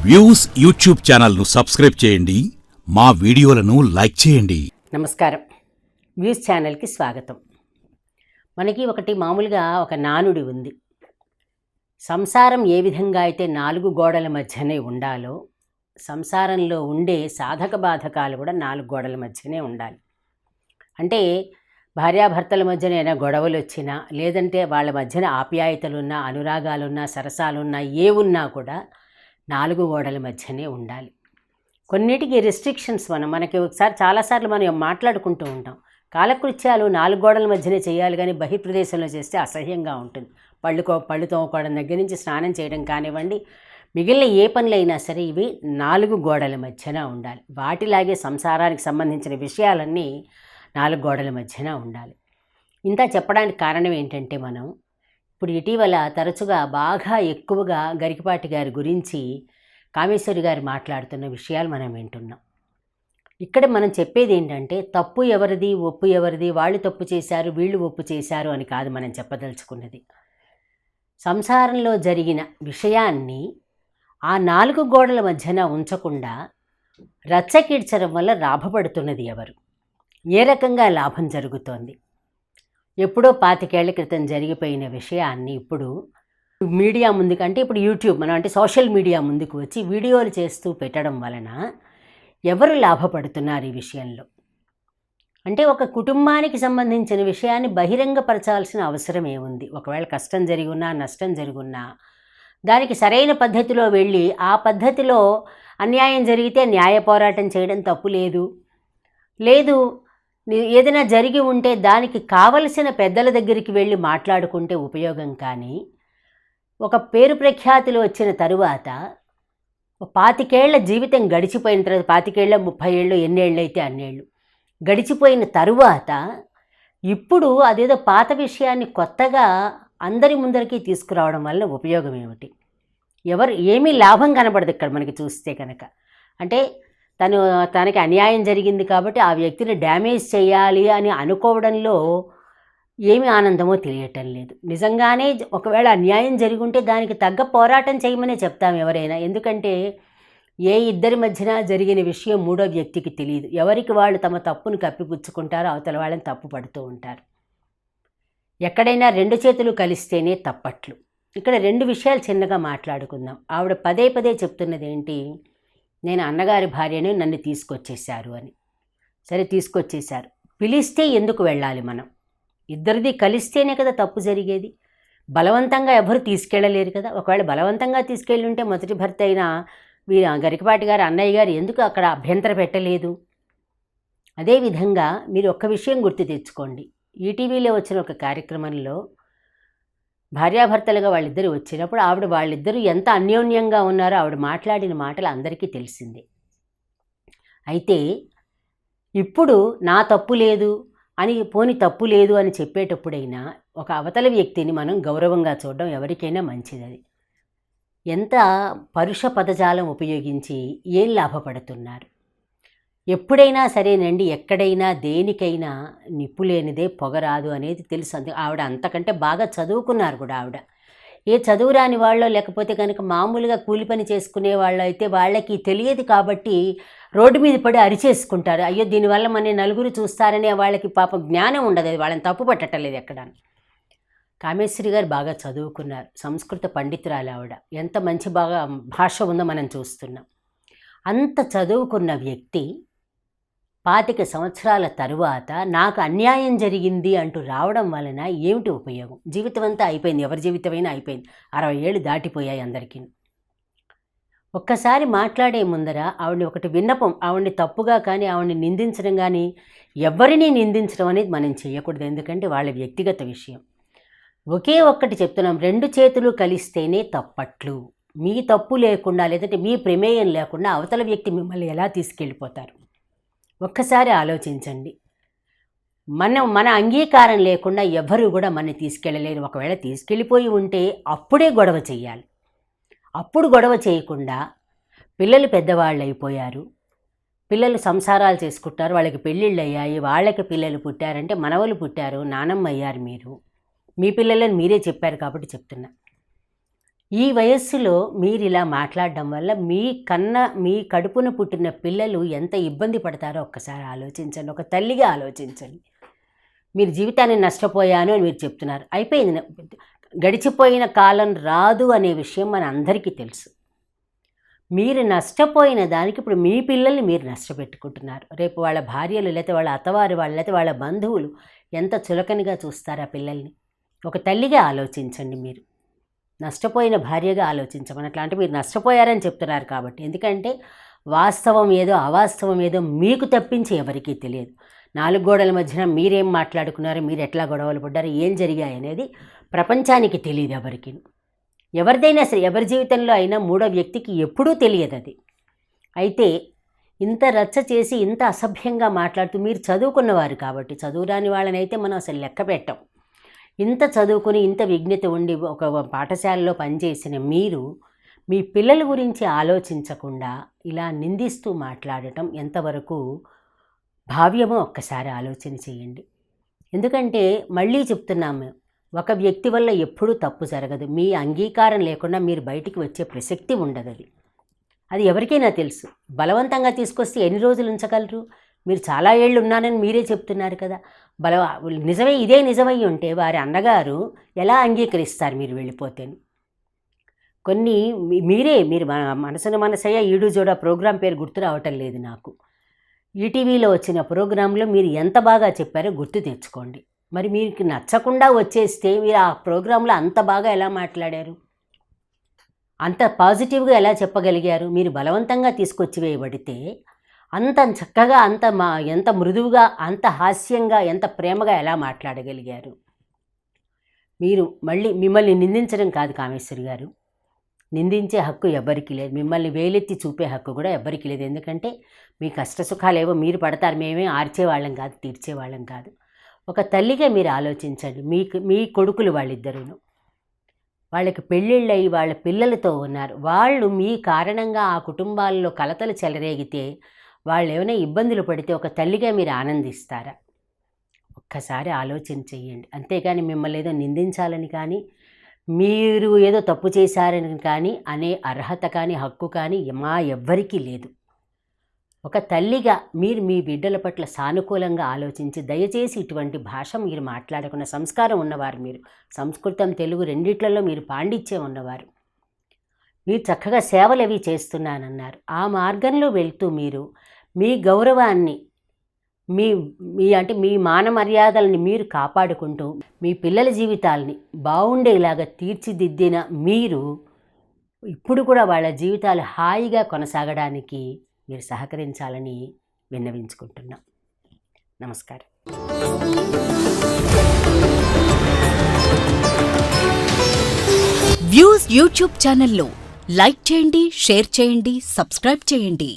Views YouTube ఛానల్ను subscribe చేయండి, మా వీడియోలను లైక్ చేయండి. నమస్కారం. వ్యూస్ ఛానల్కి స్వాగతం. మనకి ఒకటి మామూలుగా ఒక నానుడి ఉంది. సంసారం ఏ విధంగా అయితే 4 గోడల మధ్యనే ఉండాలో, సంసారంలో ఉండే సాధక బాధకాలు కూడా 4 గోడల మధ్యనే ఉండాలి. అంటే భార్యాభర్తల మధ్యన ఏమైనా గొడవలు వచ్చినా, లేదంటే వాళ్ళ మధ్యన ఆప్యాయతలున్నా, అనురాగాలున్నా, సరసాలున్నా, ఏ ఉన్నా కూడా 4 గోడల మధ్యనే ఉండాలి. కొన్నిటికి రిస్ట్రిక్షన్స్ మనకి ఒకసారి చాలాసార్లు మనం మాట్లాడుకుంటూ ఉంటాం. కాలకృత్యాలు 4 గోడల మధ్యనే చేయాలి, కానీ బహిర్ప్రదేశంలో చేస్తే అసహ్యంగా ఉంటుంది. పళ్ళు తోముకోవడం దగ్గర నుంచి స్నానం చేయడం కానివ్వండి, మిగిలిన ఏ పనులైనా సరే ఇవి 4 గోడల మధ్యన ఉండాలి. వాటిలాగే సంసారానికి సంబంధించిన విషయాలన్నీ 4 గోడల మధ్యన ఉండాలి. ఇంత చెప్పడానికి కారణం ఏంటంటే, మనం ఇప్పుడు ఇటీవల తరచుగా బాగా ఎక్కువగా గరికపాటి గారి గురించి కామేశ్వరి గారు మాట్లాడుతున్న విషయాలు మనం వింటున్నాం. ఇక్కడ మనం చెప్పేది ఏంటంటే, తప్పు ఎవరిది, ఒప్పు ఎవరిది, వాళ్ళు తప్పు చేశారు, వీళ్ళు ఒప్పు చేశారు అని కాదు మనం చెప్పదలుచుకున్నది. సంసారంలో జరిగిన విషయాన్ని ఆ 4 గోడల మధ్యన ఉంచకుండా రచ్చకీడ్చడం వల్ల లాభపడుతున్నది ఎవరు, ఏ రకంగా లాభం జరుగుతోంది. ఎప్పుడో 25 ఏళ్ల క్రితం జరిగిపోయిన విషయాన్ని ఇప్పుడు మీడియా ముందుకు, అంటే ఇప్పుడు యూట్యూబ్ అంటే సోషల్ మీడియా ముందుకు వచ్చి వీడియోలు చేస్తూ పెట్టడం వలన ఎవరు లాభపడుతున్నారు ఈ విషయంలో? అంటే ఒక కుటుంబానికి సంబంధించిన విషయాన్ని బహిరంగపరచాల్సిన అవసరం ఏముంది? ఒకవేళ కష్టం జరిగున్నా, నష్టం జరుగున్నా దానికి సరైన పద్ధతిలో వెళ్ళి, ఆ పద్ధతిలో అన్యాయం జరిగితే న్యాయ పోరాటం చేయడం తప్పు లేదు. ఏదైనా జరిగి ఉంటే దానికి కావలసిన పెద్దల దగ్గరికి వెళ్ళి మాట్లాడుకుంటే ఉపయోగం. కానీ ఒక పేరు ప్రఖ్యాతులు వచ్చిన తరువాత 25 ఏళ్ల జీవితం గడిచిపోయిన తర్వాత, 25 ఏళ్ళ 30 ఏళ్ళు ఎన్నేళ్ళు అయితే అన్నేళ్ళు గడిచిపోయిన తరువాత ఇప్పుడు అదేదో పాత విషయాన్ని కొత్తగా అందరి ముందరికి తీసుకురావడం వల్ల ఉపయోగం ఏమిటి? ఏమీ లాభం కనబడదు ఇక్కడ మనకి చూస్తే కనుక. అంటే తనకి అన్యాయం జరిగింది కాబట్టి ఆ వ్యక్తిని డ్యామేజ్ చేయాలి అని అనుకోవడంలో ఏమి ఆనందమో తెలియటం లేదు. నిజంగానే ఒకవేళ అన్యాయం జరిగుంటే దానికి తగ్గ పోరాటం చేయమనే చెప్తాం ఎవరైనా. ఎందుకంటే ఏ ఇద్దరి మధ్యన జరిగిన విషయం మూడో వ్యక్తికి తెలియదు. ఎవరికి వాళ్ళు తమ తప్పును కప్పిపుచ్చుకుంటారో అవతల వాళ్ళని తప్పు పడుతూ ఉంటారు. ఎక్కడైనా 2 చేతులు కలిస్తేనే తప్పట్లు. ఇక్కడ 2 విషయాలు చిన్నగా మాట్లాడుకుందాం. ఆవిడ పదే చెప్తున్నది ఏంటి? నేను అన్నగారి భార్యను, నన్ను తీసుకొచ్చేశారు అని. సరే, తీసుకొచ్చేశారు. పిలిస్తే ఎందుకు వెళ్ళాలి మనం? ఇద్దరిది కలిస్తేనే కదా తప్పు జరిగేది. బలవంతంగా ఎవరు తీసుకెళ్ళలేరు కదా. ఒకవేళ బలవంతంగా తీసుకెళ్ళి ఉంటే మొదటి భర్త అయిన గరికపాటి గారు, అన్నయ్య గారు ఎందుకు అక్కడ అభ్యంతర పెట్టలేదు? అదేవిధంగా మీరు ఒక్క విషయం గుర్తు తెచ్చుకోండి. ఈటీవీలో వచ్చిన ఒక కార్యక్రమంలో భార్యాభర్తలుగా వాళ్ళిద్దరూ వచ్చినప్పుడు వాళ్ళిద్దరూ ఎంత అన్యోన్యంగా ఉన్నారో ఆవిడ మాట్లాడిన మాటలు అందరికీ తెలిసిందే. అయితే ఇప్పుడు నా తప్పు లేదు అని, తప్పు లేదు అని చెప్పేటప్పుడైనా ఒక అవతల వ్యక్తిని మనం గౌరవంగా చూడడం ఎవరికైనా మంచిది. అది ఎంత పరుష పదజాలం ఉపయోగించి ఏం లాభపడుతున్నారు? ఎప్పుడైనా సరేనండి, ఎక్కడైనా దేనికైనా నిప్పులేనిదే పొగరాదు అనేది తెలుసు. ఆవిడ అంతకంటే బాగా చదువుకున్నారు కూడా. ఆవిడ ఏ చదువు రాని వాళ్ళో, లేకపోతే కనుక మామూలుగా కూలి పని చేసుకునే వాళ్ళు అయితే వాళ్ళకి తెలియదు కాబట్టి రోడ్డు మీద పడి అరిచేసుకుంటారు. అయ్యో, దీనివల్ల మన నలుగురు చూస్తారని వాళ్ళకి పాపం జ్ఞానం ఉండదు. అది వాళ్ళని తప్పు పట్టలేదు ఎక్కడ. కామేశ్వరి గారు బాగా చదువుకున్నారు, సంస్కృత పండితురాలు ఆవిడ. ఎంత మంచి బాగా భాష ఉందో మనం చూస్తున్నాం. అంత చదువుకున్న వ్యక్తి 25 సంవత్సరాల తరువాత నాకు అన్యాయం జరిగింది అంటూ రావడం వలన ఏమిటి ఉపయోగం? జీవితం అంతా అయిపోయింది, ఎవరి జీవితమైనా అయిపోయింది. 60 ఏళ్ళు దాటిపోయాయి అందరికీ. ఒక్కసారి మాట్లాడే ముందర ఆవిడని ఒకటి విన్నపం, ఆవిడని తప్పుగా కానీ, ఆవిడని నిందించడం కానీ, ఎవరిని నిందించడం అనేది మనం చేయకూడదు. ఎందుకంటే వాళ్ళ వ్యక్తిగత విషయం. ఒకే ఒక్కటి చెప్తున్నాం, 2 చేతులు కలిస్తేనే తప్పట్లు. మీ తప్పు లేకుండా, లేదంటే మీ ప్రమేయం లేకుండా అవతల వ్యక్తి మిమ్మల్ని ఎలా తీసుకెళ్ళిపోతారు? ఒక్కసారి ఆలోచించండి. మన అంగీకారం లేకుండా ఎవరు కూడా మనని తీసుకెళ్ళలేరు. ఒకవేళ తీసుకెళ్ళిపోయి ఉంటే అప్పుడే గొడవ చెయ్యాలి. అప్పుడు గొడవ చేయకుండా, పిల్లలు పెద్దవాళ్ళు అయిపోయారు, పిల్లలు సంసారాలు చేసుకుంటారు, వాళ్ళకి పెళ్ళిళ్ళు అయ్యాయి, వాళ్ళకి పిల్లలు పుట్టారంటే, మనవలు పుట్టారు, నానమ్మ అయ్యారు, మీ పిల్లలని మీరే చెప్పారు కాబట్టి చెప్తున్నా. ఈ వయస్సులో మీరిలా మాట్లాడడం వల్ల మీ కడుపున పుట్టిన పిల్లలు ఎంత ఇబ్బంది పడతారో ఒక్కసారి ఆలోచించండి. ఒక తల్లిగా ఆలోచించండి. మీరు జీవితాన్ని నష్టపోయాను అని మీరు చెప్తున్నారు. అయిపోయింది. గడిచిపోయిన కాలం రాదు అనే విషయం మన అందరికీ తెలుసు. మీరు నష్టపోయిన దానికి ఇప్పుడు మీ పిల్లల్ని మీరు నష్టపెట్టుకుంటున్నారు. రేపు వాళ్ళ భార్యలు, లేకపోతే వాళ్ళ అత్తవారు వాళ్ళు, లేకపోతే వాళ్ళ బంధువులు ఎంత చులకనగా చూస్తారు ఆ పిల్లల్ని. ఒక తల్లిగా ఆలోచించండి. మీరు నష్టపోయిన భార్యగా ఆలోచించమని. అట్లా అంటే మీరు నష్టపోయారని చెప్తున్నారు కాబట్టి. ఎందుకంటే వాస్తవం ఏదో అవాస్తవం ఏదో మీకు తప్పించి ఎవరికీ తెలియదు. 4 గోడల మధ్యన మీరేం మాట్లాడుకున్నారు, మీరు ఎట్లా గొడవలు పడ్డారు, ఏం జరిగాయి అనేది ప్రపంచానికి తెలియదు ఎవరికి. ఎవరిదైనా సరే, ఎవరి జీవితంలో అయినా మూడో వ్యక్తికి ఎప్పుడూ తెలియదు అది. అయితే ఇంత రచ్చ చేసి ఇంత అసభ్యంగా మాట్లాడుతూ, మీరు చదువుకున్నవారు కాబట్టి, చదువురాని వాళ్ళనైతే మనం అసలు లెక్క పెట్టం. ఇంత చదువుకుని ఇంత విజ్ఞత ఉండి ఒక పాఠశాలలో పనిచేసిన మీరు మీ పిల్లల గురించి ఆలోచించకుండా ఇలా నిందిస్తూ మాట్లాడటం ఎంతవరకు భావ్యమో ఒక్కసారి ఆలోచన చేయండి. ఎందుకంటే మళ్ళీ చెప్తున్నాము, ఒక వ్యక్తి వల్ల ఎప్పుడూ తప్పు జరగదు. మీ అంగీకారం లేకుండా మీరు బయటికి వచ్చే ప్రసక్తి ఉండదు. అది ఎవరికైనా తెలుసు. బలవంతంగా తీసుకొస్తే ఎన్ని రోజులు ఉంచగలరు? మీరు చాలా ఏళ్ళు ఉన్నానని మీరే చెప్తున్నారు కదా. నిజమే, ఇదే నిజమై ఉంటే వారి అన్నగారు ఎలా అంగీకరిస్తారు మీరు వెళ్ళిపోతేను? కొన్ని మీరు మనసున మనసయ్య ఈడు జోడ ప్రోగ్రాం పేరు గుర్తు రావటం లేదు నాకు. ఈటీవీలో వచ్చిన ప్రోగ్రాంలో మీరు ఎంత బాగా చెప్పారో గుర్తు తెచ్చుకోండి. మరి మీకు నచ్చకుండా వచ్చేస్తే మీరు ఆ ప్రోగ్రాంలో అంత బాగా ఎలా మాట్లాడారు, అంత పాజిటివ్గా ఎలా చెప్పగలిగారు? మీరు బలవంతంగా తీసుకొచ్చి వేయబడితే అంత చక్కగా, ఎంత మృదువుగా, అంత హాస్యంగా, ఎంత ప్రేమగా ఎలా మాట్లాడగలిగారు? మీరు మిమ్మల్ని నిందించడం కాదు కామేశ్వరి గారు, నిందించే హక్కు ఎవ్వరికీ లేదు. మిమ్మల్ని వేలెత్తి చూపే హక్కు కూడా ఎవ్వరికీ లేదు. ఎందుకంటే మీ కష్టసుఖాలేవో మీరు పడతారు. మేమే ఆర్చేవాళ్ళం కాదు, తీర్చేవాళ్ళం కాదు. ఒక తల్లిగా మీరు ఆలోచించండి. మీ కొడుకులు వాళ్ళిద్దరూను, వాళ్ళకి పెళ్ళిళ్ళయి వాళ్ళ పిల్లలతో ఉన్నారు. వాళ్ళు మీ కారణంగా ఆ కుటుంబాల్లో కలతలు చెలరేగితే, వాళ్ళు ఏమైనా ఇబ్బందులు పడితే ఒక తల్లిగా మీరు ఆనందిస్తారా? ఒక్కసారి ఆలోచన చెయ్యండి. అంతేగాని మిమ్మల్ని ఏదో నిందించాలని కానీ, మీరు ఏదో తప్పు చేశారని కానీ అనే అర్హత కానీ, హక్కు కానీ ఎవ్వరికీ లేదు. ఒక తల్లిగా మీరు మీ బిడ్డల పట్ల సానుకూలంగా ఆలోచించి, దయచేసి ఇటువంటి భాష మీరు మాట్లాడకుండా, సంస్కారం ఉన్నవారు మీరు, సంస్కృతం తెలుగు రెండిట్లలో మీరు పాండిత్యం ఉన్నవారు, మీరు చక్కగా సేవలు అవి చేస్తున్నానన్నారు. ఆ మార్గంలో వెళ్తూ మీరు మీ గౌరవాన్ని, మీ మాన మర్యాదల్ని మీరు కాపాడుకుంటూ మీ పిల్లల జీవితాలని బాగుండేలాగా తీర్చిదిద్దిన మీరు ఇప్పుడు కూడా వాళ్ళ జీవితాలు హాయిగా కొనసాగడానికి మీరు సహకరించాలని విన్నవించుకుంటున్నాం. నమస్కారం. వ్యూస్ యూట్యూబ్ ఛానల్లో లైక్ చేయండి, షేర్ చేయండి, సబ్స్క్రైబ్ చేయండి.